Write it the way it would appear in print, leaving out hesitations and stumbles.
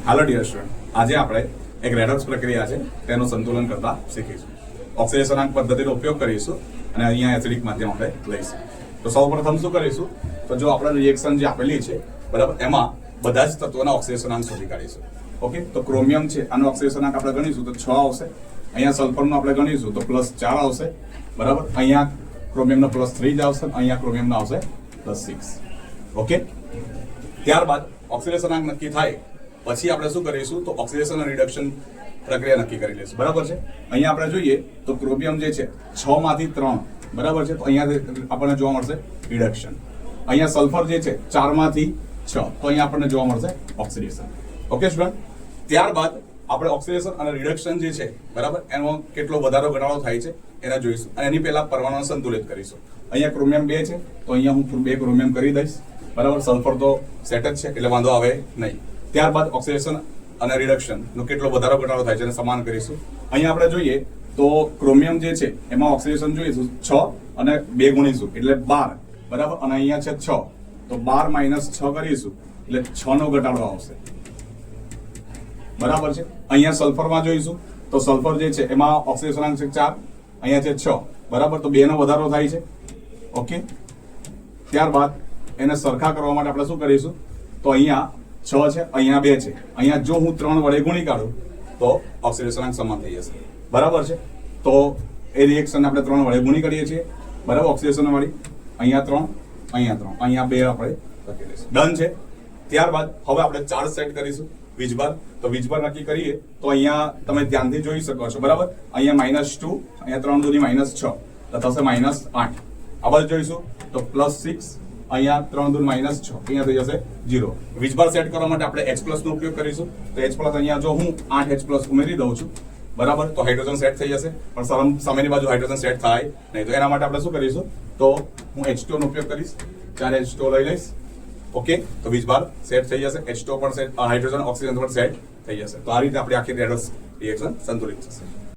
હાલો dear student, આજે આપણે એક રેડોક્સ પ્રક્રિયા છે તેનું સંતુલન કરતા શીખીશું. ઓક્સિડેશનાંક પદ્ધતિનો ઉપયોગ કરીશું અને અહીંયા એસિડિક માધ્યમ આપણે લઈશું. તો સૌપ્રથમ શું કરીશું, તો જો આપણે રિએક્શન જે આપેલી છે બરાબર, એમાં બધા જ તત્વોના ઓક્સિડેશનાંક શોધી કાઢીશું. ઓકે, તો ક્રોમિયમ છે આનો ઓક્સિડેશનાંક આપણે ગણીશું તો 6 આવશે. અહીંયા સલ્ફરનો આપણે ગણીશું તો +4 આવશે બરાબર. અહીંયા ક્રોમિયમનો +3 જ આવશે, અહીંયા ક્રોમિયમનો આવશે +6. ઓકે, ત્યારબાદ ઓક્સિડેશનાંક નક્કી થાય પછી આપણે શું કરીશું, તો ઓક્સિડેશન અને રિડક્શન પ્રક્રિયા નક્કી કરી લઈશું. બરાબર છે. અહીંયા આપણે જોઈએ તો ક્રોમિયમ જે છે 6 માંથી 3 બરાબર છે, તો અહીંયા આપણને જોવા મળશે રિડક્શન. અહીંયા સલ્ફર જે છે 4 માંથી 6, તો અહીંયા આપણને જોવા મળશે ઓક્સિડેશન. ઓકે સ્ટુડન્ટ, ત્યારબાદ આપણે ઓક્સિડેશન અને રિડક્શન જે છે બરાબર, એનો કેટલો વધારો ઘટાડો થાય છે એના જોઈશું અને એની પહેલા પરમાણુ સંતુલિત કરીશું. અહીંયા ક્રોમિયમ 2 છે, તો અહીંયા હું 2 ક્રોમિયમ કરી દઈશ બરાબર. સલ્ફર તો સેટ જ છે એટલે વાંધો આવે નહીં. ત્યારબાદ ઓક્સિડેશન અને રિડક્શન નો કેટલો વધારો ઘટાડો થાય છે એને સમાન કરીશું. અહીંયા આપણે જોઈએ તો ક્રોમિયમ જે છે એમાં ઓક્સિડેશન જોઈશું 6 અને 2 ગુણીશું એટલે 12 બરાબર, અને અહીંયા છે 6, તો 12 - 6 કરીશું એટલે 6 નો ઘટાડો આવશે બરાબર છે. અહીંયા સલ્ફરમાં જોઈશું તો સલ્ફર જે છે એમાં ઓક્સિડેશનાંક છે 4, અહીંયા છે 6 બરાબર, તો 2 નો વધારો થાય છે. ઓકે, ત્યારબાદ એને સરખા કરવા માટે આપણે શું કરીશું, તો અહીંયા 6 છે, અહીંયા 2 છે, અહીંયા જો હું 3 વડે ગુણી કાઢું તો ઓક્સિડેશનાંક સમાન થઈ જશે બરાબર છે. તો એ રિએક્શન આપણે 3 વડે ગુણી કરીએ છીએ બરાબર, ઓક્સિડેશન વાળી. અહીંયા 3, અહીંયા 3, અહીંયા 2 આપણે લખી દઈશું. ડન છે. ત્યારબાદ હવે આપણે ચાર્જ સેટ કરીશું વીજભાર. તો વીજભાર નક્કી કરીએ તો અહીંયા તમે ધ્યાનથી જોઈ શકો છો બરાબર. અહીંયા -2, અહીંયા 3 દૂની -6 તો થશે -8. આ બાજુ જોઈશું તો +6, અહીંયા 3 દૂન -6, અહીંયા થઈ જશે 0. વીજભાર સેટ કરવા માટે આપણે H+ નો ઉપયોગ કરીશું. તો H+ અહીંયા જો હું 8H+ ઉમેરી દઉં છું બરાબર, તો હાઇડ્રોજન સેટ થઈ જશે. પણ સામેની બાજુ હાઇડ્રોજન સેટ થાય નહીં, તો એના માટે આપણે શું કરીશું, તો હું H2 નો ઉપયોગ કરીશ. 4 H2 લઈ લઈશ. ઓકે, તો વીજભાર સેટ થઈ જશે. H2 પણ સેટ, હાઇડ્રોજન ઓક્સિજન પણ સેટ થઈ જશે. તો આ રીતે આપણી આખી રેડોક્સ રિએક્શન સંતુલિત થશે.